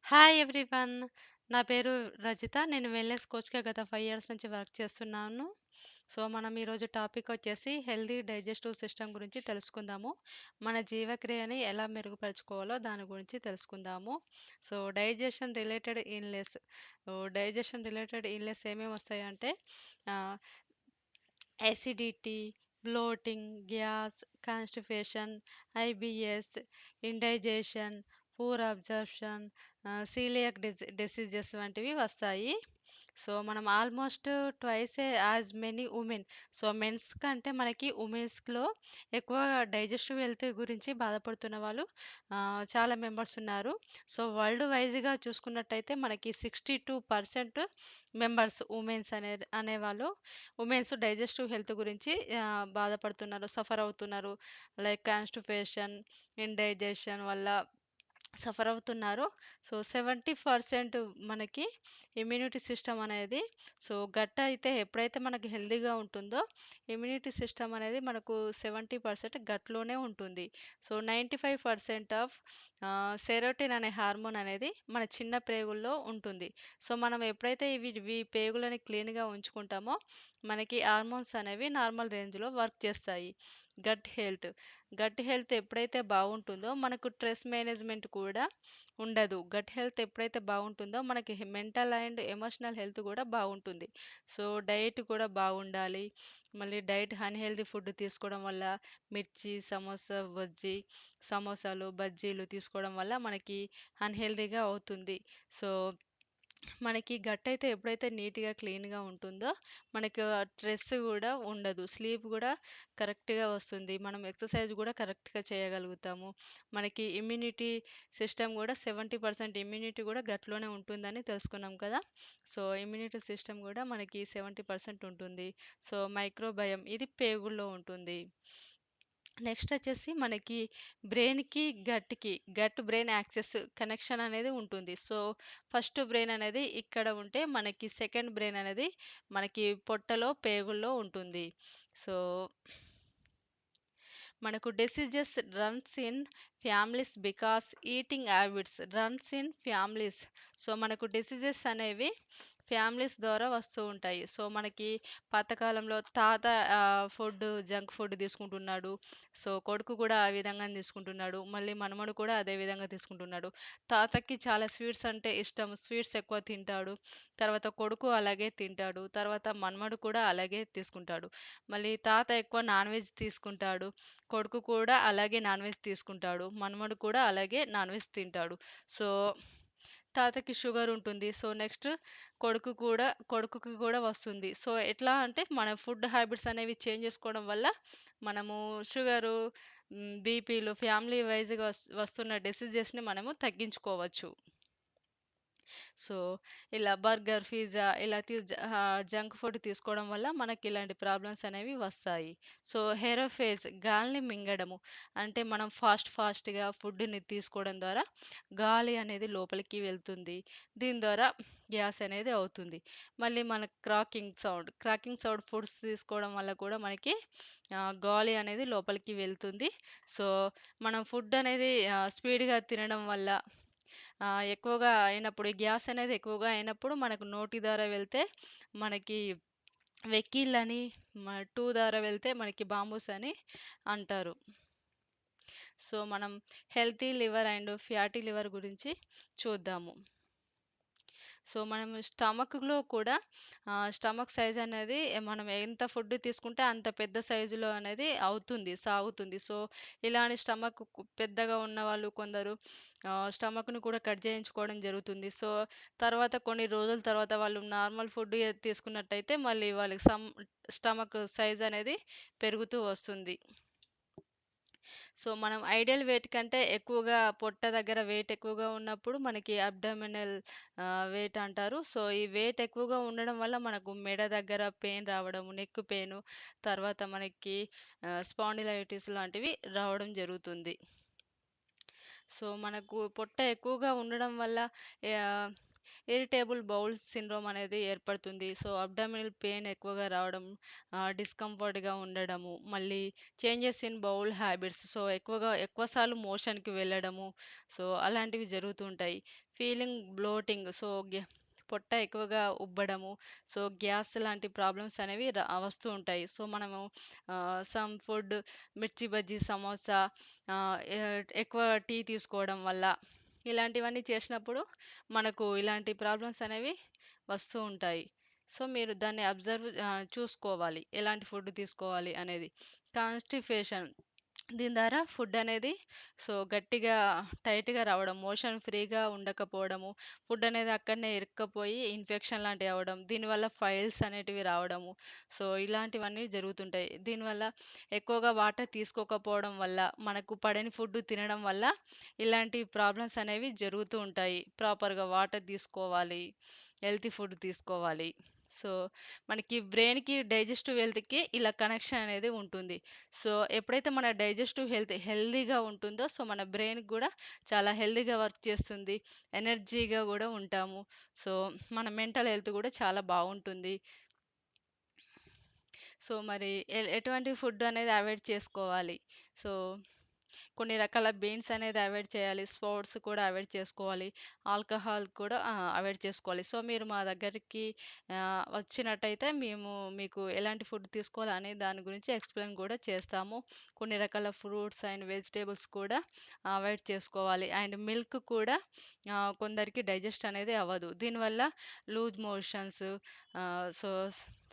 Hi everyone. నా పేరు రజిత. నేను వెల్‌నెస్ కోచ్‌గా గత 5 ఇయర్స్ నుంచి వర్క్ చేస్తున్నాను. మనం ఈరోజు టాపిక్ వచ్చేసి హెల్తీ డైజెస్టివ్ సిస్టమ్ గురించి తెలుసుకుందాము. మన జీవక్రియని ఎలా మెరుగుపరుచుకోవాలో దాని గురించి తెలుసుకుందాము. డైజెషన్ రిలేటెడ్ ఇల్‌నెస్ ఏమేమి వస్తాయంటే ah, acidity, bloating, gas, constipation, IBS, indigestion, poor absorption, diseases వంటివి వస్తాయి. మనం almost twice as many women. Mens కంటే మనకి ఉమెన్స్‌లో ఎక్కువ డైజెస్టివ్ హెల్త్ గురించి బాధపడుతున్న వాళ్ళు చాలా మెంబర్స్ ఉన్నారు. వరల్డ్ వైస్‌గా చూసుకున్నట్టయితే మనకి 62% మెంబర్స్ అనేవాళ్ళు ఉమెన్స్ డైజెస్టివ్ హెల్త్ గురించి బాధపడుతున్నారు, సఫర్ అవుతున్నారు. లైక్ కాన్‌స్టిపేషన్, ఇండైజెషన్ వల్ల సఫర్ అవుతున్నారు. 70% మనకి ఇమ్యూనిటీ సిస్టమ్ అనేది గట్ అయితే ఎప్పుడైతే మనకి హెల్తీగా ఉంటుందో ఇమ్యూనిటీ సిస్టమ్ అనేది మనకు 70% గట్‌లోనే ఉంటుంది. 95% ఆఫ్ సెరోటిన్ అనే హార్మోన్ అనేది మన చిన్న ప్రేగుల్లో ఉంటుంది. మనం ఎప్పుడైతే ఇవి పేగులని క్లీన్‌గా ఉంచుకుంటామో మనకి హార్మోన్స్ అనేవి నార్మల్ రేంజ్‌లో వర్క్ చేస్తాయి. గట్ హెల్త్ గట్ హెల్త్ ఎప్పుడైతే బాగుంటుందో మనకు స్ట్రెస్ మేనేజ్మెంట్ కూడా ఉండదు. గట్ హెల్త్ ఎప్పుడైతే బాగుంటుందో మనకి మెంటల్ అండ్ ఎమోషనల్ హెల్త్ కూడా బాగుంటుంది. డైట్ కూడా బాగుండాలి. మళ్ళీ డైట్ అన్‌హెల్తీ ఫుడ్ తీసుకోవడం వల్ల మిర్చి, సమోసాలు, బజ్జీలు తీసుకోవడం వల్ల మనకి అన్‌హెల్తీగా అవుతుంది. సో మనకి గట్ అయితే ఎప్పుడైతే నీట్‌గా, క్లీన్‌గా ఉంటుందో, మనకు స్ట్రెస్ గూడా ఉండదు. స్లీప్ గూడా కరెక్ట్‌గా వస్తుంది. మనం ఎక్సర్సైజ్ గూడా కరెక్ట్‌గా చేయగలుగుతాము. మనకి ఇమ్యూనిటీ సిస్టమ్ గూడా 70% ఇమ్యూనిటీ గూడా గట్‌లోనే ఉంటుందని తెలుసుకున్నాం కదా! ఇమ్యూనిటీ సిస్టమ్ గూడా మనకి 70% ఉంటుంది. మైక్రోబయామ్ ఇది పేగుల్లో ఉంటుంది. నెక్స్ట్ వచ్చేసి మనకి గట్ బ్రెయిన్ యాక్సెస్ కనెక్షన్ అనేది ఉంటుంది. ఫస్ట్ బ్రెయిన్ అనేది ఇక్కడ ఉంటే మనకి సెకండ్ బ్రెయిన్ అనేది మనకి పొట్టలో, పేగుల్లో ఉంటుంది. సో మనకు diseases runs in families because eating habits runs in families. మనకు డిసీజెస్ అనేవి ఫ్యామిలీస్ ద్వారా వస్తూ ఉంటాయి. మనకి పాతకాలంలో తాత జంక్ ఫుడ్ తీసుకుంటున్నాడు. కొడుకు కూడా ఆ విధంగానే తీసుకుంటున్నాడు. మళ్ళీ మనమడు కూడా అదే విధంగా తీసుకుంటున్నాడు. తాతకి చాలా స్వీట్స్ అంటే ఇష్టం. స్వీట్స్ ఎక్కువ తింటాడు. తర్వాత కొడుకు అలాగే తింటాడు. తర్వాత మనమడు కూడా అలాగే తీసుకుంటాడు. మళ్ళీ తాత ఎక్కువ నాన్ వెజ్ తీసుకుంటాడు. కొడుకు కూడా అలాగే నాన్ వెజ్ తీసుకుంటాడు. మనమడు కూడా అలాగే నాన్ వెజ్ తింటాడు. సో, తాతకి షుగర్ ఉంటుంది. నెక్స్ట్ కొడుకుకి కూడా వస్తుంది. ఎట్లా అంటే మన ఫుడ్ హ్యాబిట్స్ అనేవి చేంజ్ చేసుకోవడం వల్ల మనము షుగరు, బీపీలు ఫ్యామిలీ వైస్‌గా వస్తున్న డిసీజెస్‌ని మనము తగ్గించుకోవచ్చు. సో, ఇలా బర్గర్, పిజ్జా ఇలా జంక్ ఫుడ్ తీసుకోవడం వల్ల మనకి ఇలాంటి ప్రాబ్లమ్స్ అనేవి వస్తాయి. హెరోఫేజ్ గాలిని మింగడము. అంటే మనం ఫాస్ట్‌గా ఫుడ్‌ని తీసుకోవడం ద్వారా గాలి అనేది లోపలికి వెళ్తుంది. దీని ద్వారా గ్యాస్ అనేది అవుతుంది. మళ్ళీ మన క్రాకింగ్ సౌండ్ ఫుడ్స్ తీసుకోవడం వల్ల కూడా మనకి గాలి అనేది లోపలికి వెళ్తుంది. సో, మనం ఫుడ్ అనేది స్పీడ్‌గా తినడం వల్ల ఎక్కువగా అయినప్పుడు గ్యాస్ అనేది ఎక్కువగా అయినప్పుడు మనకు నోటి ద్వారా వెళ్తే మనకి వెక్కిళ్ళని, టూ ద్వారా వెళ్తే మనకి బాంబూస్ అని అంటారు. మనం healthy liver and fatty liver గురించి చూద్దాము. మనం స్టమక్‌లో కూడా స్టమక్ సైజ్ అనేది మనం ఎంత ఫుడ్ తీసుకుంటే అంత పెద్ద సైజులో అనేది సాగుతుంది. ఇలాంటి పెద్దగా ఉన్నవాళ్ళు కొందరు స్టమక్‌ని కూడా కట్ చేయించుకోవడం జరుగుతుంది. తర్వాత కొన్ని రోజుల తర్వాత వాళ్ళు నార్మల్ ఫుడ్ తీసుకున్నట్టయితే మళ్ళీ వాళ్ళకి స్టమక్ సైజ్ అనేది పెరుగుతూ వస్తుంది. మనం ఐడియల్ వెయిట్ కంటే ఎక్కువగా పొట్ట దగ్గర వెయిట్ ఎక్కువగా ఉన్నప్పుడు మనకి అబ్డామినల్ వెయిట్ అంటారు. ఈ వెయిట్ ఎక్కువగా ఉండడం వల్ల మనకు మెడ దగ్గర పెయిన్ రావడం, నెక్ పెయిన్, తర్వాత మనకి స్పాండిలైటిస్ లాంటివి రావడం జరుగుతుంది. మనకు పొట్ట ఎక్కువగా ఉండడం వల్ల ఆహ్, ఇరిటేబుల్ బౌల్ సిండ్రోమ్ అనేది ఏర్పడుతుంది. సో, అబ్డామినల్ పెయిన్ ఎక్కువగా రావడం, డిస్కంఫర్ట్‌గా ఉండడము, మళ్ళీ changes in bowl habits. So, ఎక్కువ సార్లు మోషన్‌కి వెళ్ళడము. సో, అలాంటివి జరుగుతూ ఉంటాయి. Feeling bloating. సో, పొట్ట ఎక్కువగా ఉబ్బడము. సో, గ్యాస్ లాంటి ప్రాబ్లమ్స్ అనేవి వస్తూ ఉంటాయి. సో, మనము సమ్ ఫుడ్, మిర్చి బజ్జీ, సమోసా, ఎక్కువ టీ తీసుకోవడం వల్ల ఇలాంటివన్నీ చేసినప్పుడు మనకు ఇలాంటి ప్రాబ్లమ్స్ అనేవి వస్తూ ఉంటాయి. సో, మీరు దాన్ని చూసుకోవాలి. ఎలాంటి ఫుడ్ తీసుకోవాలి అనేది. కాన్‌స్టిపేషన్. దీని ద్వారా ఫుడ్ అనేది గట్టిగా టైట్‌గా రావడం, మోషన్ ఫ్రీగా ఉండకపోవడము, ఫుడ్ అనేది అక్కడనే ఇరుక్కపోయి ఇన్ఫెక్షన్ లాంటివి అవ్వడం, దీనివల్ల ఫైల్స్ అనేటివి రావడము. సో, ఇలాంటివన్నీ జరుగుతుంటాయి. దీనివల్ల ఎక్కువగా వాటర్ తీసుకోకపోవడం వల్ల, మనకు పడని ఫుడ్ తినడం వల్ల ఇలాంటి ప్రాబ్లమ్స్ అనేవి జరుగుతూ ఉంటాయి. ప్రాపర్‌గా వాటర్ తీసుకోవాలి, హెల్తీ ఫుడ్ తీసుకోవాలి. సో, మనకి బ్రెయిన్‌కి, డైజెస్టివ్ హెల్త్‌కి ఇలా కనెక్షన్ అనేది ఉంటుంది. సో, ఎప్పుడైతే మన డైజెస్టివ్ హెల్త్ హెల్తీగా ఉంటుందో, సో, మన బ్రెయిన్‌కి గూడా చాలా హెల్తీగా వర్క్ చేస్తుంది. ఎనర్జీగా గూడా ఉంటాము. సో, మన మెంటల్ హెల్త్ గూడా చాలా బావుంటుంది. సో, మరి ఎటువంటి ఫుడ్ అనేది అవాయిడ్ చేసుకోవాలి. సో, కొన్ని రకాల బీన్స్ అనేది అవాయిడ్ చేయాలి. స్పోర్ట్స్ కూడా అవాయిడ్ చేసుకోవాలి. ఆల్కహాల్ కూడా అవాయిడ్ చేసుకోవాలి. సో, మీరు మా దగ్గరికి వచ్చినట్టయితే మేము మీకు ఎలాంటి ఫుడ్ తీసుకోవాలి అనే దాని గురించి ఎక్స్‌ప్లెయిన్ కూడా చేస్తాము. కొన్ని రకాల ఫ్రూట్స్ అండ్ వెజిటబుల్స్ కూడా అవాయిడ్ చేసుకోవాలి. అండ్ మిల్క్ కూడా కొందరికి డైజెస్ట్ అనేది అవ్వదు. దీనివల్ల loose motions, so,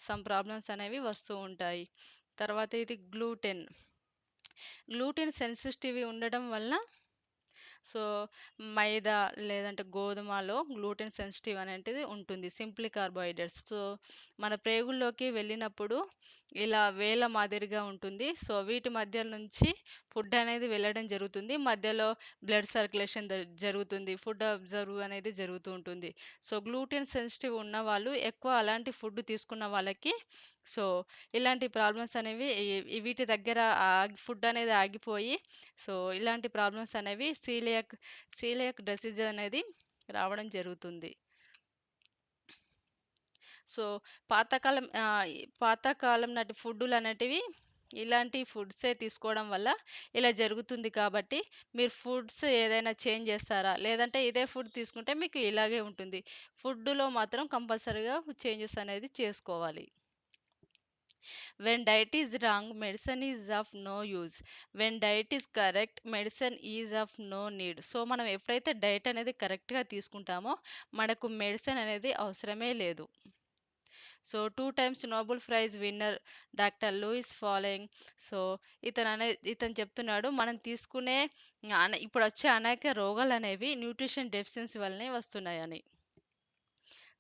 some problems అనేవి వస్తూ ఉంటాయి. తర్వాత ఇది గ్లూటెన్. గ్లూటెన్ సెన్సిటివ్ ఉండడం వల్ల, సో, మైదా లేదంటే గోధుమలో గ్లూటెన్ సెన్సిటివ్ అనేటిది ఉంటుంది. Simply carbohydrates. సో, మన ప్రేగుల్లోకి వెళ్ళినప్పుడు ఇలా వేల మాదిరిగా ఉంటుంది. సో, వీటి మధ్య నుంచి ఫుడ్ అనేది వెళ్ళడం జరుగుతుంది. మధ్యలో బ్లడ్ సర్క్యులేషన్ జరుగుతుంది. ఫుడ్ అబ్జర్వ్ అనేది జరుగుతూ ఉంటుంది. సో, గ్లూటెన్ సెన్సిటివ్ ఉన్నవాళ్ళు ఎక్కువ అలాంటి ఫుడ్ తీసుకున్న వాళ్ళకి, సో, ఇలాంటి ప్రాబ్లమ్స్ అనేవి వీటి దగ్గర ఫుడ్ అనేది ఆగిపోయి, సో, ఇలాంటి ప్రాబ్లమ్స్ అనేవి సీలియాక్ డిసీజ్ అనేది రావడం జరుగుతుంది. సో, పాతకాలం నాటి ఫుడ్డులనేటివి ఇలాంటి ఫుడ్సే తీసుకోవడం వల్ల ఇలా జరుగుతుంది కాబట్టి, మీరు ఫుడ్స్ ఏదైనా చేంజ్ చేస్తారా? లేదంటే ఇదే ఫుడ్ తీసుకుంటే మీకు ఇలాగే ఉంటుంది. ఫుడ్డులో మాత్రం కంపల్సరీగా చేంజెస్ అనేది చేసుకోవాలి. When diet is wrong, medicine is of no use. When diet is correct, medicine is of no need. So, మనం ఎప్పుడైతే డైట్ అనేది కరెక్ట్‌గా తీసుకుంటామో, మనకు మెడిసిన్ అనేది అవసరమే లేదు. So, 2 times Nobel prize winner doctor Linus Pauling. So, ఇతను చెప్తున్నాడు, మనం తీసుకునే ఇప్పుడొచ్చే అనేక రోగాలనేవి న్యూట్రిషన్ డెఫిషియన్సీ వల్లనే వస్తున్నాయని.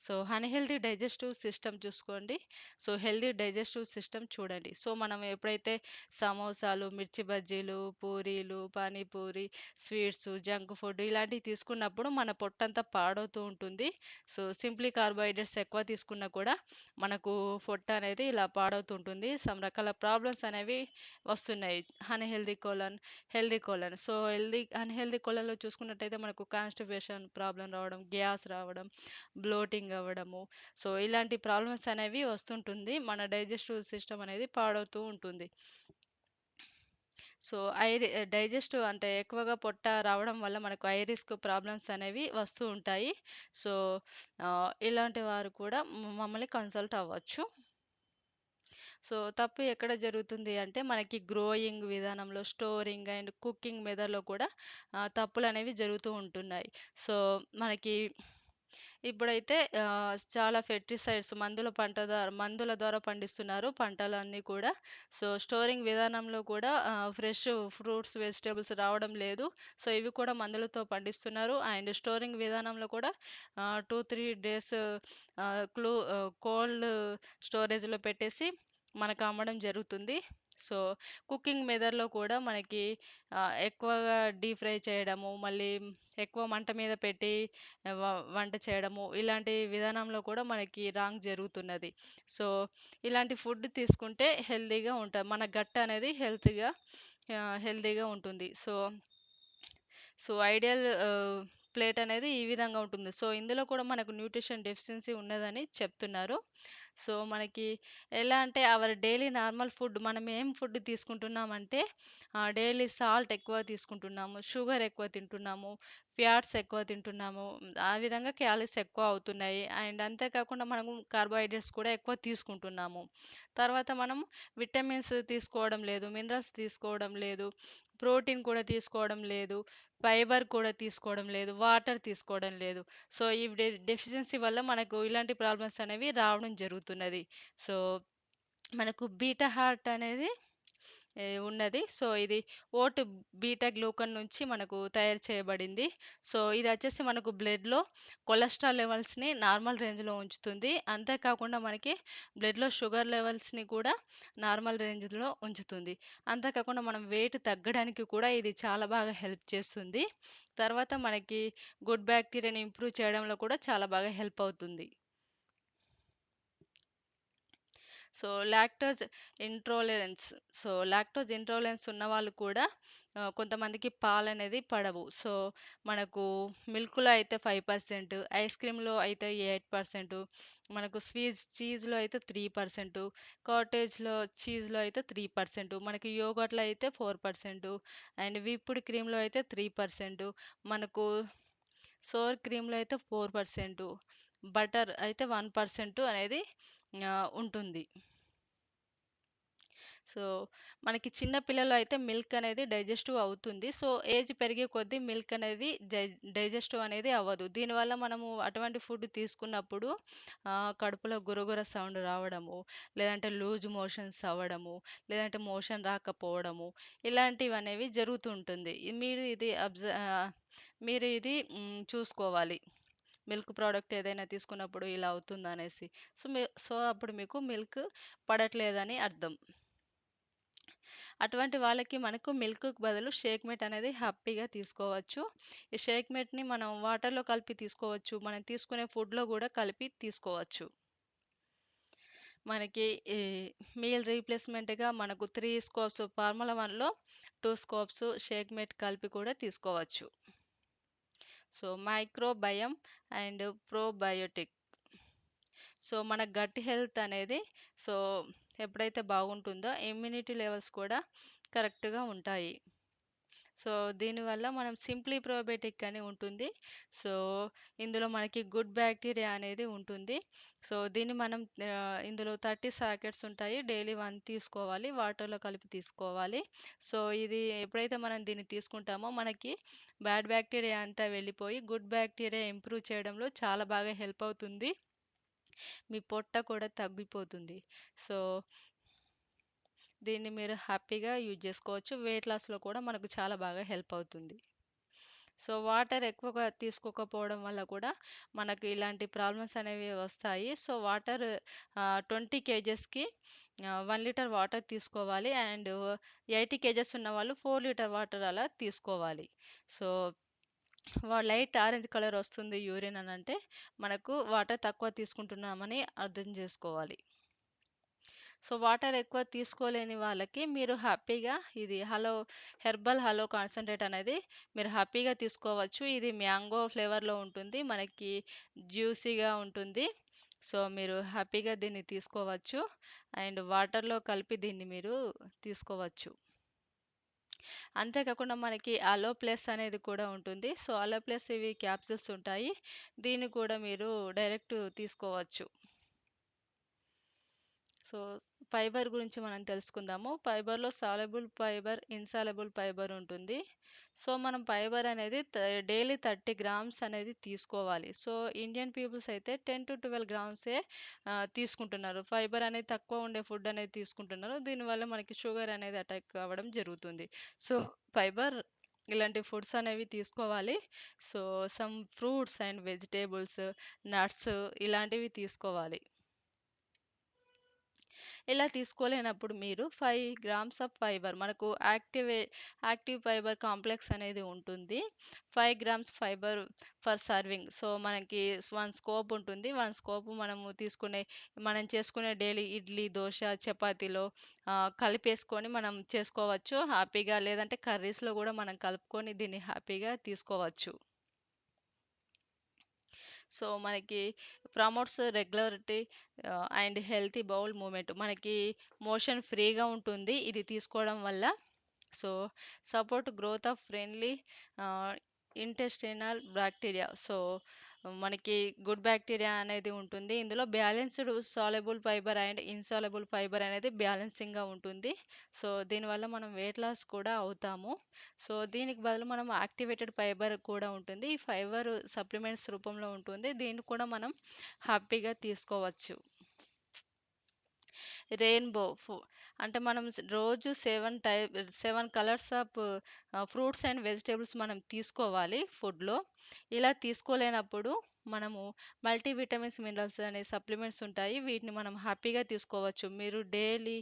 సో, అన్‌హెల్తీ డైజెస్టివ్ సిస్టమ్ చూసుకోండి. సో, హెల్తీ డైజెస్టివ్ సిస్టమ్ చూడండి. సో, మనం ఎప్పుడైతే సమోసాలు, మిర్చి బజ్జీలు, పూరీలు, పానీపూరి, స్వీట్స్, జంక్ ఫుడ్ ఇలాంటివి తీసుకున్నప్పుడు మన పొట్టంతా పాడవుతూ ఉంటుంది. సో, సింప్లీ కార్బోహైడ్రేట్స్ ఎక్కువ తీసుకున్నా కూడా మనకు పొట్ట అనేది ఇలా పాడవుతూ ఉంటుంది. సమ్ రకాల ప్రాబ్లమ్స్ అనేవి వస్తున్నాయి. Unhealthy colon, healthy colon. So, unhealthy కోలన్‌లో చూసుకున్నట్టయితే మనకు కాన్‌స్టిపేషన్ ప్రాబ్లమ్ రావడం, గ్యాస్ రావడం, బ్లోటింగ్ అవ్వడము. సో, ఇలాంటి ప్రాబ్లమ్స్ అనేవి వస్తుంటుంది. మన డైజెస్టివ్ సిస్టమ్ అనేది పాడవుతూ ఉంటుంది. సో, డైజెస్టివ్ అంటే ఎక్కువగా పొట్ట రావడం వల్ల మనకు ఐరిస్‌కు ప్రాబ్లమ్స్ అనేవి వస్తూ ఉంటాయి. సో, ఇలాంటి వారు కూడా మమ్మల్ని కన్సల్ట్ అవ్వచ్చు. సో, తప్పు ఎక్కడ జరుగుతుంది అంటే, మనకి గ్రోయింగ్ విధానంలో, స్టోరింగ్ అండ్ కుకింగ్ మెథడ్‌లో కూడా తప్పులనేవి జరుగుతూ ఉంటున్నాయి. సో, మనకి ఇప్పుడైతే చాలా పెస్టిసైడ్స్ మందుల ద్వారా పండిస్తున్నారు పంటలన్నీ కూడా. సో, స్టోరింగ్ విధానంలో కూడా ఫ్రెష్ ఫ్రూట్స్, వెజిటబుల్స్ రావడం లేదు. సో, ఇవి కూడా మందులతో పండిస్తున్నారు. అండ్ స్టోరింగ్ విధానంలో కూడా 2, 3 డేస్ కోల్డ్ స్టోరేజ్‌లో పెట్టేసి మనకు అమ్మడం జరుగుతుంది. సో, కుకింగ్ మెథడ్‌లో కూడా మనకి ఎక్కువగా డీప్ ఫ్రై చేయడము, మళ్ళీ ఎక్కువ మంట మీద పెట్టి వ వంట చేయడము, ఇలాంటి విధానంలో కూడా మనకి రాంగ్ జరుగుతున్నది. సో, ఇలాంటి ఫుడ్ తీసుకుంటే హెల్తీగా ఉంటాం. మన గట్ అనేది హెల్తీగా ఉంటుంది. సో, ఐడియల్ ప్లేట్ అనేది ఈ విధంగా ఉంటుంది. సో, ఇందులో కూడా మనకు న్యూట్రిషన్ డెఫిషియన్సీ ఉన్నదని చెప్తున్నారు. సో, మనకి ఎలా అంటే అవర్ డైలీ నార్మల్ ఫుడ్ మనం ఏం ఫుడ్ తీసుకుంటున్నామంటే డైలీ సాల్ట్ ఎక్కువ తీసుకుంటున్నాము, షుగర్ ఎక్కువ తింటున్నాము, ఫ్యాట్స్ ఎక్కువ తింటున్నాము. ఆ విధంగా క్యాలరీస్ ఎక్కువ అవుతున్నాయి. అండ్ అంతే కాకుండా మనము కార్బోహైడ్రేట్స్ కూడా ఎక్కువ తీసుకుంటున్నాము. తర్వాత మనం విటమిన్స్ తీసుకోవడం లేదు, మినరల్స్ తీసుకోవడం లేదు, ప్రోటీన్ కూడా తీసుకోవడం లేదు, ఫైబర్ కూడా తీసుకోవడం లేదు, వాటర్ తీసుకోవడం లేదు. సో, ఈ డెఫిషియన్సీ వల్ల మనకు ఇలాంటి ప్రాబ్లమ్స్ అనేవి రావడం జరుగుతున్నది. సో, మనకు బీటా హార్ట్ అనేది ఉన్నది. సో, ఇది ఓట్ బీటా గ్లూకన్ నుంచి మనకు తయారు చేయబడింది. సో, ఇదచ్చేసి మనకు బ్లడ్‌లో కొలెస్ట్రాల్ లెవెల్స్‌ని నార్మల్ రేంజ్‌లో ఉంచుతుంది. అంతే కాకుండా మనకి బ్లడ్‌లో షుగర్ లెవెల్స్‌ని కూడా నార్మల్ రేంజ్‌లో ఉంచుతుంది. అంతే కాకుండా మనం వెయిట్ తగ్గడానికి కూడా ఇది చాలా బాగా హెల్ప్ చేస్తుంది. తర్వాత మనకి గుడ్ బ్యాక్టీరియాని ఇంప్రూవ్ చేయడంలో కూడా చాలా బాగా హెల్ప్ అవుతుంది. సో, ఇంట్రోలరెన్స్. లాక్టోజ్ ఇంట్రోలరెన్స్ ఉన్నవాళ్ళు కూడా కొంతమందికి పాలనేది పడవు. సో, మనకు మిల్క్‌లో అయితే 5%, ఐస్ క్రీమ్‌లో అయితే 8%, మనకు చీజ్‌లో అయితే 3%, కాటేజ్‌లో చీజ్‌లో అయితే 3%, మనకి యోగర్ట్‌లో అయితే 4%, అండ్ విప్డ్ క్రీమ్‌లో అయితే 3%, మనకు సోర్ క్రీమ్‌లో అయితే 4%, బటర్ అయితే 1% అనేది ఉంటుంది. సో, మనకి చిన్న పిల్లలు అయితే మిల్క్ అనేది డైజెస్టివ్ అవుతుంది. సో, ఏజ్ పెరిగే కొద్దీ మిల్క్ అనేది డైజెస్టివ్ అనేది అవ్వదు. దీనివల్ల మనము అటువంటి ఫుడ్ తీసుకున్నప్పుడు కడుపులో గురగుర సౌండ్ రావడము, లేదంటే లూజ్ మోషన్స్ అవ్వడము, లేదంటే మోషన్ రాకపోవడము, ఇలాంటివనేవి జరుగుతుంటుంది. మీరు ఇది చూసుకోవాలి. మిల్క్ ప్రోడక్ట్ ఏదైనా తీసుకున్నప్పుడు ఇలా అవుతుందనేసి. సో, అప్పుడు మీకు మిల్క్ పడట్లేదని అర్థం. అటువంటి వాళ్ళకి మనకు మిల్క్‌కి బదులు షేక్ మేట్ అనేది హ్యాపీగా తీసుకోవచ్చు. ఈ షేక్ మేట్‌ని మనం వాటర్‌లో కలిపి తీసుకోవచ్చు. మనం తీసుకునే ఫుడ్‌లో గూడా కలిపి తీసుకోవచ్చు. మనకి ఈ మీల్ రీప్లేస్‌మెంట్‌గా మనకు 3 స్కోప్స్ ఫార్ములా 1లో 2 స్కోప్స్ షేక్ మేట్ కలిపి కూడా తీసుకోవచ్చు. So, microbiome and probiotic. So, మన గట్ హెల్త్ అనేది సో, ఎప్పుడైతే బాగుంటుందో ఇమ్యూనిటీ లెవెల్స్ కూడా కరెక్ట్‌గా ఉంటాయి. సో, దీనివల్ల మనం సింప్లీ ప్రోబయోటిక్ అని ఉంటుంది. సో, ఇందులో మనకి గుడ్ బ్యాక్టీరియా అనేది ఉంటుంది. సో, దీన్ని మనం ఇందులో 30 సాకెట్స్ ఉంటాయి. డైలీ 1 తీసుకోవాలి. వాటర్‌లో కలిపి తీసుకోవాలి. సో, ఇది ఎప్పుడైతే మనం దీన్ని తీసుకుంటామో మనకి బ్యాడ్ బ్యాక్టీరియా అంతా వెళ్ళిపోయి గుడ్ బ్యాక్టీరియా ఇంప్రూవ్ చేయడంలో చాలా బాగా హెల్ప్ అవుతుంది. మీ పొట్ట కూడా తగ్గిపోతుంది. సో, దీన్ని మీరు హ్యాపీగా యూజ్ చేసుకోవచ్చు. వెయిట్ లాస్‌లో కూడా మనకు చాలా బాగా హెల్ప్ అవుతుంది. సో, వాటర్ ఎక్కువగా తీసుకోకపోవడం వల్ల కూడా మనకు ఇలాంటి ప్రాబ్లమ్స్ అనేవి వస్తాయి. సో, 20 కేజెస్‌కి 1 లీటర్ వాటర్ తీసుకోవాలి. అండ్ 80 కేజెస్ ఉన్నవాళ్ళు 4 లీటర్ వాటర్ అలా తీసుకోవాలి. సో, లైట్ ఆరెంజ్ కలర్ వస్తుంది యూరిన్ అనంటే మనకు వాటర్ తక్కువ తీసుకుంటున్నామని అర్థం చేసుకోవాలి. సో, వాటర్ ఎక్కువ తీసుకోలేని వాళ్ళకి మీరు హ్యాపీగా ఇది హెర్బల్ హలో కాన్సంట్రేట్ అనేది మీరు హ్యాపీగా తీసుకోవచ్చు. ఇది మ్యాంగో ఫ్లేవర్‌లో ఉంటుంది. మనకి జ్యూసీగా ఉంటుంది. సో, మీరు హ్యాపీగా దీన్ని తీసుకోవచ్చు. అండ్ వాటర్‌లో కలిపి దీన్ని మీరు తీసుకోవచ్చు. అంతే కాకుండా మనకి అలో ప్లస్ అనేది కూడా ఉంటుంది. సో, అలో ప్లస్ ఇవి క్యాప్సూల్స్ ఉంటాయి. దీన్ని కూడా మీరు డైరెక్ట్ తీసుకోవచ్చు. సో, ఫైబర్ గురించి మనం తెలుసుకుందాము. ఫైబర్‌లో సాల్యుబుల్ ఫైబర్, ఇన్సాల్యుబుల్ ఫైబర్ ఉంటుంది. సో, మనం ఫైబర్ అనేది డైలీ 30 గ్రామ్స్ అనేది తీసుకోవాలి. సో, ఇండియన్ పీపుల్స్ అయితే 10-12 గ్రామ్సే తీసుకుంటున్నారు. ఫైబర్ అనేది తక్కువ ఉండే ఫుడ్ అనేది తీసుకుంటున్నారు. దీనివల్ల మనకి షుగర్ అనేది అటాక్ అవ్వడం జరుగుతుంది. సో, ఫైబర్ ఇలాంటి ఫుడ్స్ అనేవి తీసుకోవాలి. So, some fruits and vegetables, nuts ఇలాంటివి తీసుకోవాలి. ఇలా తీసుకోలేనప్పుడు మీరు 5 గ్రామ్స్ ఆఫ్ ఫైబర్ మనకు యాక్టివ్ ఫైబర్ కాంప్లెక్స్ అనేది ఉంటుంది. 5 grams fibre for serving. So, మనకి 1 స్కోప్ ఉంటుంది. 1 స్కోప్ మనం చేసుకునే డైలీ ఇడ్లీ, దోస, చపాతీలో కలిపేసుకొని మనం చేసుకోవచ్చు హ్యాపీగా. లేదంటే కర్రీస్‌లో గూడా మనం కలుపుకొని దీన్ని హ్యాపీగా తీసుకోవచ్చు. సో, మనకి promotes regularity and healthy bowl movement. మనకి మోషన్ ఫ్రీగా ఉంటుంది ఇది తీసుకోవడం వల్ల. So, support growth of friendly ఆహ్, ఇంటెస్టినల్ బాక్టీరియా. సో, మనకి గుడ్ బాక్టీరియా అనేది ఉంటుంది. ఇందులో balanced soluble fibre and insoluble fibre అనేది బ్యాలెన్సింగ్‌గా ఉంటుంది. సో, దీనివల్ల మనం వెయిట్ లాస్ కూడా అవుతాము. సో, దీనికి బదులు మనం యాక్టివేటెడ్ ఫైబర్ కూడా ఉంటుంది. ఈ ఫైబర్ సప్లిమెంట్స్ రూపంలో ఉంటుంది. దీన్ని కూడా మనం హ్యాపీగా తీసుకోవచ్చు. రెయిన్‌బో అంటే మనం రోజు 7 colours of fruits and vegetables మనం తీసుకోవాలి ఫుడ్‌లో. ఇలా తీసుకోలేనప్పుడు మనము మల్టీవిటమిన్స్, మినరల్స్ అనే సప్లిమెంట్స్ ఉంటాయి. వీటిని మనం హ్యాపీగా తీసుకోవచ్చు. మీరు డైలీ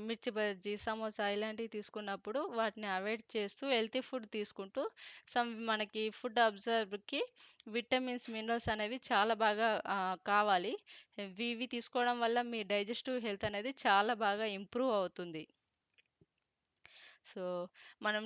మిర్చి బజ్జీ, సమోసా ఇలాంటివి తీసుకున్నప్పుడు వాటిని అవాయిడ్ చేస్తూ హెల్తీ ఫుడ్ తీసుకుంటూ మనకి ఫుడ్ అబ్జర్వర్‌కి విటమిన్స్, మినరల్స్ అనేవి చాలా బాగా కావాలి. ఇవి తీసుకోవడం వల్ల మీ డైజెస్టివ్ హెల్త్ అనేది చాలా బాగా ఇంప్రూవ్ అవుతుంది. సో, మనం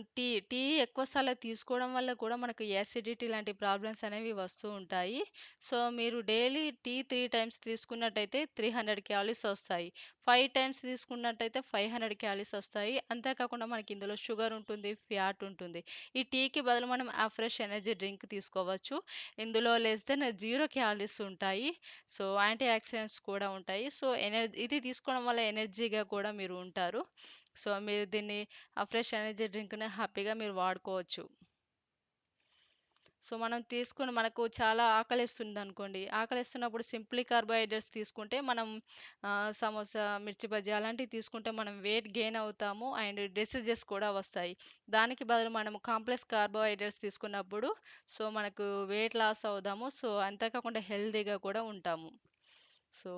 టీ ఎక్కువ సార్లు తీసుకోవడం వల్ల కూడా మనకు యాసిడిటీ లాంటి ప్రాబ్లమ్స్ అనేవి వస్తూ ఉంటాయి. సో, మీరు డైలీ టీ 3 టైమ్స్ తీసుకున్నట్టయితే 300 క్యాలరీస్ వస్తాయి. 5 టైమ్స్ తీసుకున్నట్టయితే 500 క్యాలరీస్ వస్తాయి. అంతేకాకుండా మనకి ఇందులో షుగర్ ఉంటుంది, ఫ్యాట్ ఉంటుంది. ఈ టీకి బదులు మనం ఆ ఫ్రెష్ ఎనర్జీ డ్రింక్ తీసుకోవచ్చు. ఇందులో లెస్ దెన్ 0 క్యాలరీస్ ఉంటాయి. సో, యాంటీ ఆక్సిడెంట్స్ కూడా ఉంటాయి. సో, ఇది తీసుకోవడం వల్ల ఎనర్జీగా కూడా మీరు ఉంటారు. సో, మీరు దీన్ని ఆ ఫ్రెష్ ఎనర్జీ డ్రింక్‌ని హ్యాపీగా మీరు వాడుకోవచ్చు. సో, మనం తీసుకొని మనకు చాలా ఆకలేస్తుందనుకోండి. ఆకలేస్తున్నప్పుడు సింప్లీ కార్బోహైడ్రేట్స్ తీసుకుంటే మనం సమోసా, మిర్చి బజ్జీ అలాంటివి తీసుకుంటే మనం వెయిట్ గెయిన్ అవుతాము. అండ్ డిసీజెస్ కూడా వస్తాయి. దానికి బదులు మనము కాంప్లెక్స్ కార్బోహైడ్రేట్స్ తీసుకున్నప్పుడు సో, మనకు వెయిట్ లాస్ అవుదాము. సో, అంతేకాకుండా హెల్తీగా కూడా ఉంటాము. So,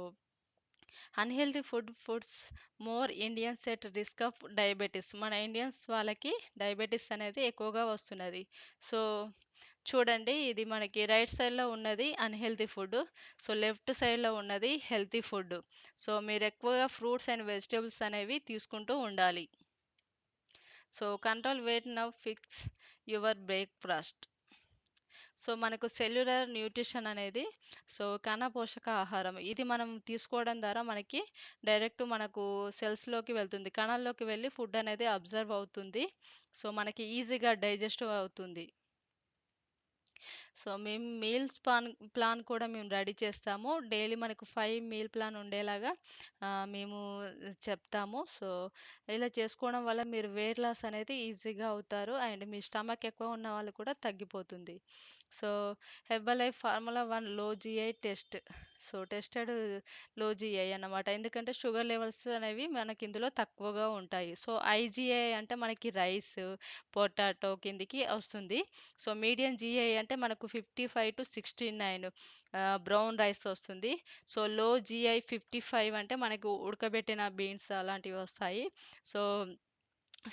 unhealthy foods more Indians at risk of diabetes. మన ఇండియన్స్ వాళ్ళకి డయాబెటిస్ అనేది ఎక్కువగా వస్తున్నది. సో, చూడండి ఇది మనకి రైట్ సైడ్‌లో ఉన్నది అన్‌హెల్తీ ఫుడ్. సో, లెఫ్ట్ సైడ్‌లో ఉన్నది హెల్తీ ఫుడ్. సో, మీరు ఎక్కువగా ఫ్రూట్స్ అండ్ వెజిటబుల్స్ అనేవి తీసుకుంటూ ఉండాలి. So, control weight now fix your breakfast. So, మనకు సెల్యులార్ న్యూట్రిషన్ అనేది సో, కణ పోషక ఆహారం. ఇది మనం తీసుకోవడం ద్వారా మనకి డైరెక్ట్ మనకు సెల్స్‌లోకి వెళ్తుంది. కణాల్లోకి వెళ్ళి ఫుడ్ అనేది అబ్జర్వ్ అవుతుంది. సో, మనకి ఈజీగా డైజెస్టివ్ అవుతుంది. సో, మేము ప్లాన్ కూడా మేము రెడీ చేస్తాము. డైలీ మనకు 5 మీల్ ప్లాన్ ఉండేలాగా మేము చెప్తాము. సో, ఇలా చేసుకోవడం వల్ల మీరు వెయిట్ లాస్ అనేది ఈజీగా అవుతారు. అండ్ మీ స్టమక్ ఎక్కువ ఉన్న వాళ్ళు కూడా తగ్గిపోతుంది. సో, హెర్బలైఫ్ ఫార్ములా 1 లో జీఐ టెస్ట్. సో, టెస్టెడ్ లో జీఐ అన్నమాట. ఎందుకంటే షుగర్ లెవెల్స్ అనేవి మనకి ఇందులో తక్కువగా ఉంటాయి. సో, ఐజీఐ అంటే మనకి రైస్, పొటాటో కిందికి వస్తుంది. సో, మీడియం జీఐ అంటే మనకు 55-69 బ్రౌన్ రైస్ వస్తుంది. సో, లో జీఐ 55 అంటే మనకు ఉడకబెట్టిన బీన్స్ అలాంటివి వస్తాయి. సో,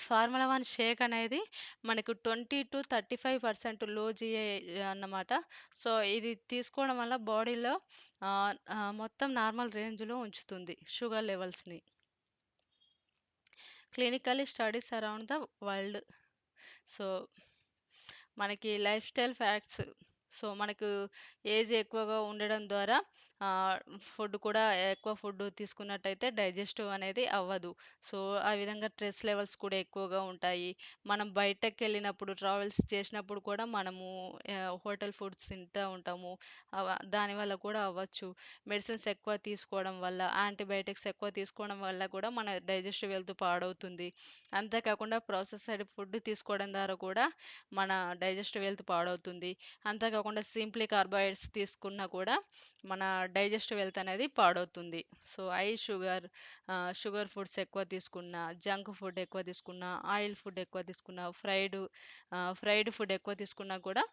ఫార్ములా 1 షేక్ అనేది మనకు 20-35% లో జీఐ అన్నమాట. సో, ఇది తీసుకోవడం వల్ల బాడీలో మొత్తం నార్మల్ రేంజ్‌లో ఉంచుతుంది షుగర్ లెవెల్స్‌ని. Clinically studies around the world. So, మనకి లైఫ్ స్టైల్ ఫ్యాక్ట్స్. సో, మనకు ఏజ్ ఎక్కువగా ఉండడం ద్వారా ఫుడ్ కూడా ఎక్కువ ఫుడ్ తీసుకున్నట్టయితే డైజెస్టివ్ అనేది అవ్వదు. సో, ఆ విధంగా స్ట్రెస్ లెవెల్స్ కూడా ఎక్కువగా ఉంటాయి. మనం బయటకెళ్ళినప్పుడు ట్రావెల్స్ చేసినప్పుడు కూడా మనము హోటల్ ఫుడ్స్ తింటా ఉంటాము. దానివల్ల కూడా అవ్వచ్చు. మెడిసిన్స్ ఎక్కువ తీసుకోవడం వల్ల, యాంటీబయోటిక్స్ ఎక్కువ తీసుకోవడం వల్ల కూడా మన డైజెస్టివ్ హెల్త్ పాడవుతుంది. అంతేకాకుండా ప్రాసెస్డ్ ఫుడ్ తీసుకోవడం ద్వారా కూడా మన డైజెస్టివ్ హెల్త్ పాడవుతుంది. అంతేకాకుండా సింప్లీ కార్బోహైడ్రేట్స్ తీసుకున్నా కూడా మన డైజెస్టివ్ హెల్త్ అనేది పాడవుతుంది. సో, షుగర్ ఫుడ్స్ ఎక్కువ తీసుకున్నా, జంక్ ఫుడ్ ఎక్కువ తీసుకున్నా, ఆయిల్ ఫుడ్ ఎక్కువ తీసుకున్నా, ఫ్రైడ్ ఫుడ్ ఎక్కువ తీసుకున్నా కూడా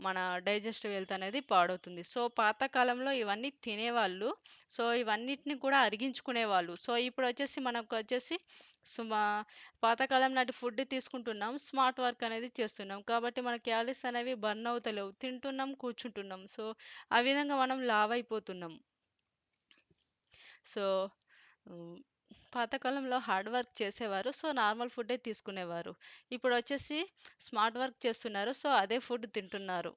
మన డైజెస్టివ్ హెల్త్ అనేది పాడవుతుంది. సో, పాతకాలంలో ఇవన్నీ తినేవాళ్ళు. సో, ఇవన్నిటిని కూడా అరిగించుకునేవాళ్ళు. సో, ఇప్పుడొచ్చేసి మనకొచ్చేసి సుమా పాతకాలం నాటి ఫుడ్ తీసుకుంటున్నాం. స్మార్ట్ వర్క్ అనేది చేస్తున్నాం. కాబట్టి మన క్యాలరీస్ అనేవి బర్న్ అవుతలేవు. తింటున్నాం, కూర్చుంటున్నాం. సో, ఆ విధంగా మనం లావైపోతున్నాం. So, hmm. పాతకాలంలో హార్డ్ వర్క్ చేసేవారు. సో, నార్మల్ ఫుడ్డే తీసుకునేవారు. ఇప్పుడొచ్చేసి స్మార్ట్ వర్క్ చేస్తున్నారు. సో, అదే ఫుడ్ తింటున్నారు.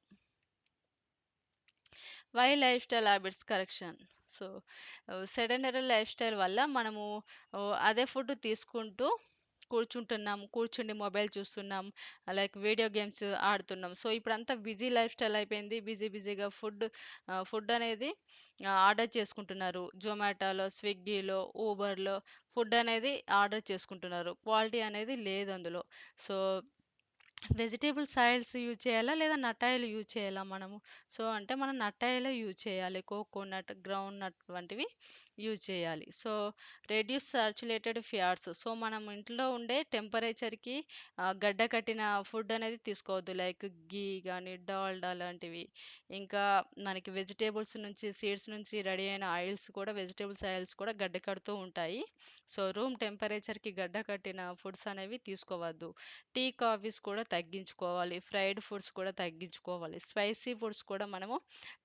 Why lifestyle habits correction. So sedentary lifestyle వల్ల మనము అదే ఫుడ్ తీసుకుంటూ కూర్చుంటున్నాం, కూర్చుండి మొబైల్ చూస్తున్నాం, లైక్ వీడియో గేమ్స్ ఆడుతున్నాం. సో ఇప్పుడంతా బిజీ లైఫ్ స్టైల్ అయిపోయింది. బిజీగా ఫుడ్ అనేది ఆర్డర్ చేసుకుంటున్నారు. జొమాటోలో, స్విగ్గీలో, ఊబర్లో ఫుడ్ అనేది ఆర్డర్ చేసుకుంటున్నారు. క్వాలిటీ అనేది లేదు అందులో. సో వెజిటేబుల్స్ ఆయిల్స్ యూజ్ చేయాలా? లేదా నట్ ఆయిల్ యూజ్ చేయాలా మనము? సో, అంటే మనం నట్ ఆయిలే యూజ్ చేయాలి. కోకోనట్, గ్రౌండ్ నట్ వంటివి యూజ్ చేయాలి. So, reduce saturated fats. So, మనం ఇంట్లో ఉండే టెంపరేచర్‌కి గడ్డ కట్టిన ఫుడ్ అనేది తీసుకోవద్దు. లైక్ ఘీ గాని, డాల్డా లాంటివి. ఇంకా మనకి వెజిటేబుల్స్ నుంచి, సీడ్స్ నుంచి రెడీ అయిన ఆయిల్స్ కూడా వెజిటేబుల్స్ ఆయిల్స్ కూడా గడ్డ కడుతూ ఉంటాయి. సో, రూమ్ టెంపరేచర్‌కి గడ్డ కట్టిన ఫుడ్స్ అనేవి తీసుకోవద్దు. టీ, కాఫీస్ కూడా తగ్గించుకోవాలి. ఫ్రైడ్ ఫుడ్స్ కూడా తగ్గించుకోవాలి. స్పైసీ ఫుడ్స్ కూడా మనము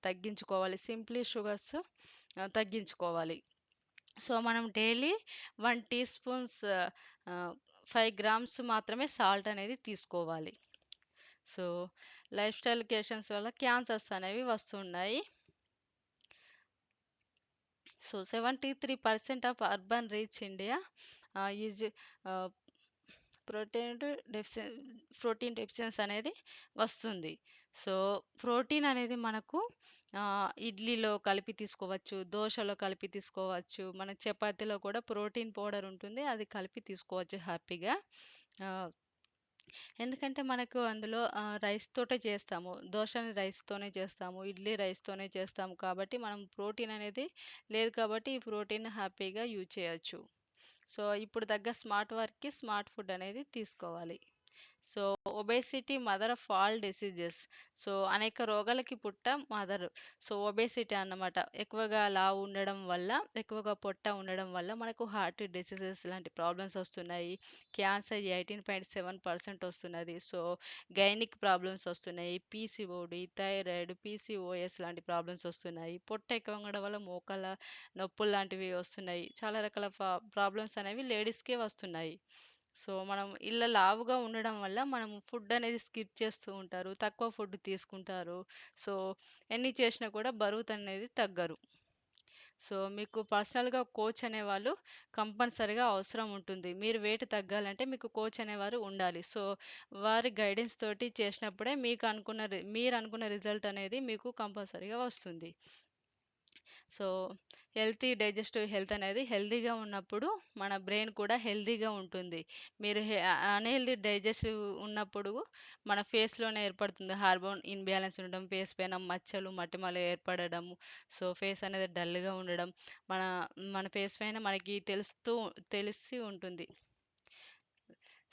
తగ్గించుకోవాలి. సింప్లీ షుగర్స్ తగ్గించుకోవాలి. సో, మనం డైలీ 1 టీ స్పూన్స్ 5 గ్రామ్స్ మాత్రమే సాల్ట్ అనేది తీసుకోవాలి. సో, లైఫ్ స్టైల్ కేషన్స్ వల్ల క్యాన్సర్స్ అనేవి వస్తున్నాయి. So, 73% of urban reach India is ఆహ్, ప్రోటీన్ డెఫిషియన్ ప్రోటీన్ డెఫిషియన్సీ అనేది వస్తుంది. సో, ప్రోటీన్ అనేది మనకు ఇడ్లీలో కలిపి తీసుకోవచ్చు, దోసలో కలిపి తీసుకోవచ్చు, మన చపాతీలో కూడా ప్రోటీన్ పౌడర్ ఉంటుంది. అది కలిపి తీసుకోవచ్చు హ్యాపీగా. ఆహ్, ఎందుకంటే మనకు అందులో రైస్ తోటే చేస్తాము. దోసని రైస్‌తోనే చేస్తాము. ఇడ్లీ రైస్‌తోనే చేస్తాము. కాబట్టి మనం ప్రోటీన్ అనేది లేదు కాబట్టి ఈ ప్రోటీన్ హ్యాపీగా యూజ్ చేయొచ్చు. సో, ఇప్పుడు తగ్గ స్మార్ట్ వర్క్‌కి స్మార్ట్ ఫుడ్ అనేది తీసుకోవాలి. So, obesity mother of all diseases. So, అనేక రోగాలకి పుట్ట మదర్. సో, ఒబేసిటీ అన్నమాట. ఎక్కువగా లావు ఉండడం వల్ల, ఎక్కువగా పొట్ట ఉండడం వల్ల మనకు హార్ట్ డిసీజెస్ లాంటి ప్రాబ్లమ్స్ వస్తున్నాయి. క్యాన్సర్ 18.7% వస్తున్నది. సో, గైనిక్ ప్రాబ్లమ్స్ వస్తున్నాయి. పీసీఓడీ, థైరాయిడ్, పీసీఓఎస్ లాంటి ప్రాబ్లమ్స్ వస్తున్నాయి. పొట్ట ఎక్కువ ఉండడం వల్ల మోకాళ్ళ నొప్పులు లాంటివి వస్తున్నాయి. చాలా రకాల ప్రాబ్లమ్స్ అనేవి లేడీస్‌కే వస్తున్నాయి. సో, మనం ఇలా లావుగా ఉండడం వల్ల మనం ఫుడ్ అనేది స్కిప్ చేస్తూ ఉంటారు. తక్కువ ఫుడ్ తీసుకుంటారు. సో, ఎన్ని చేసినా కూడా బరువుతనేది తగ్గరు. సో, మీకు పర్సనల్‌గా కోచ్ అనేవాళ్ళు కంపల్సరీగా అవసరం ఉంటుంది. మీరు వెయిట్ తగ్గాలంటే మీకు కోచ్ అనేవారు ఉండాలి. సో, వారి గైడెన్స్ తోటి చేసినప్పుడే మీరనుకున్న రిజల్ట్ అనేది మీకు కంపల్సరీగా వస్తుంది. సో, హెల్త్ అనేది హెల్తీగా ఉన్నప్పుడు మన బ్రెయిన్ కూడా హెల్తీగా ఉంటుంది. మీరు అన్‌హెల్తీ డైజెస్టివ్ ఉన్నప్పుడు మన ఫేస్‌లోనే ఏర్పడుతుంది. హార్మోన్ ఇన్‌బాలన్స్ ఉండడం, ఫేస్ పైన మచ్చలు, మొటిమలు ఏర్పడడం, సో, ఫేస్ అనేది డల్‌గా ఉండడం, మన మన ఫేస్ పైన మనకి తెలిసి ఉంటుంది.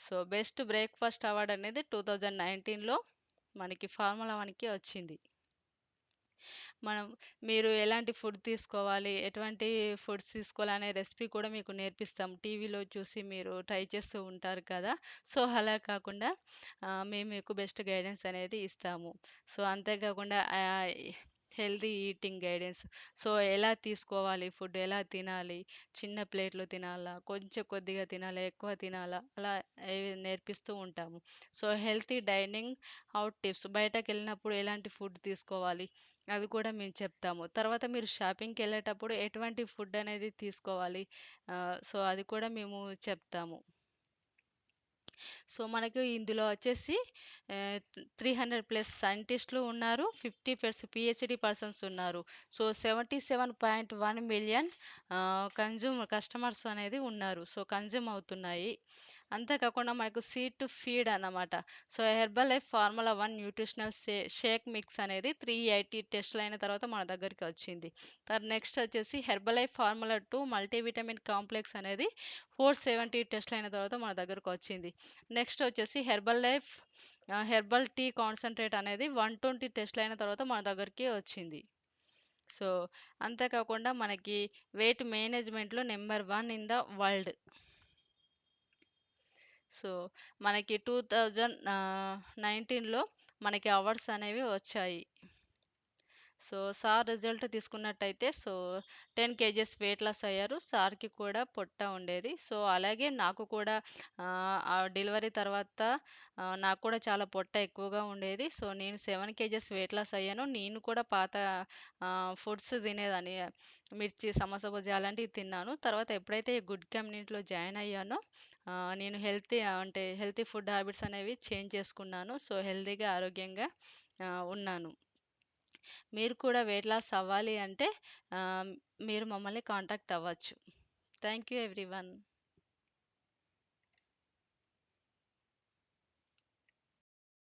సో, బెస్ట్ బ్రేక్‌ఫాస్ట్ అవార్డ్ అనేది 2019లో మనకి ఫార్ములా 1కి వచ్చింది. మనం మీరు ఎలాంటి ఫుడ్ తీసుకోవాలి, ఎటువంటి ఫుడ్స్ తీసుకోవాలనే రెసిపీ కూడా మీకు నేర్పిస్తాం. టీవీలో చూసి మీరు ట్రై చేస్తూ ఉంటారు కదా! సో, అలా కాకుండా మేము మీకు బెస్ట్ గైడెన్స్ అనేది ఇస్తాము. సో, అంతేకాకుండా హెల్తీ ఈటింగ్ గైడెన్స్. సో, ఎలా తీసుకోవాలి ఫుడ్, ఎలా తినాలి, చిన్న ప్లేట్‌లో తినాలా, కొంచెం కొద్దిగా తినాలా, ఎక్కువ తినాలా, అలా నేర్పిస్తూ ఉంటాము. So, healthy dining out tips. బయటకెళ్ళినప్పుడు ఎలాంటి ఫుడ్ తీసుకోవాలి అది కూడా మేము చెప్తాము. తర్వాత మీరు షాపింగ్‌కెళ్ళేటప్పుడు ఎటువంటి ఫుడ్ అనేది తీసుకోవాలి. సో, అది కూడా మేము చెప్తాము. సో, మనకు ఇందులో వచ్చేసి 300+ సైంటిస్ట్‌లు ఉన్నారు. 50 పీహెచ్‌డీ పర్సన్స్ ఉన్నారు. సో, 77.1 మిలియన్ కస్టమర్స్ అనేది ఉన్నారు. సో, కన్జ్యూమ్ అవుతున్నాయి. అంతేకాకుండా మనకు సీడ్ టు ఫీడ్ అన్నమాట. So, Herbalife formula 1 nutritional shake mix అనేది 380 టెస్టులు అయిన తర్వాత మన దగ్గరికి వచ్చింది. నెక్స్ట్ వచ్చేసి herbal life formula 2 multivitamin complex అనేది 470 టెస్టులు అయిన తర్వాత మన దగ్గరకు వచ్చింది. నెక్స్ట్ వచ్చేసి హెర్బల్ టీ కాన్సంట్రేట్ అనేది 120 టెస్టులు అయిన తర్వాత మన దగ్గరికి వచ్చింది. సో, అంతేకాకుండా మనకి వెయిట్ మేనేజ్మెంట్‌లో number 1 in the world. So, మనకి 2019లో మనకి అవార్డ్స్ అనేవి వచ్చాయి. సో, సార్ రిజల్ట్ తీసుకున్నట్టయితే 10 కేజెస్ వెయిట్ లాస్ అయ్యారు. సార్‌కి కూడా పొట్ట ఉండేది. సో, అలాగే నాకు కూడా ఆ డెలివరీ తర్వాత నాకు కూడా చాలా పొట్ట ఎక్కువగా ఉండేది. సో, నేను 7 కేజెస్ వెయిట్ లాస్ అయ్యాను. నేను కూడా పాత ఫుడ్స్ తినేదాన్ని. మిర్చి, సమోసా బజ్జీ అలాంటివి తిన్నాను. తర్వాత ఎప్పుడైతే ఈ గుడ్ కమ్యూనిటీలో జాయిన్ అయ్యానో నేను హెల్తీ ఫుడ్ హ్యాబిట్స్ అనేవి చేంజ్ చేసుకున్నాను. సో, హెల్తీగా, ఆరోగ్యంగా ఉన్నాను. మీరు కూడా వెయిట్ లాస్ అవ్వాలి అంటే ఆహ్, మీరు మమ్మల్ని కాంటాక్ట్ అవ్వచ్చు. Thank you everyone.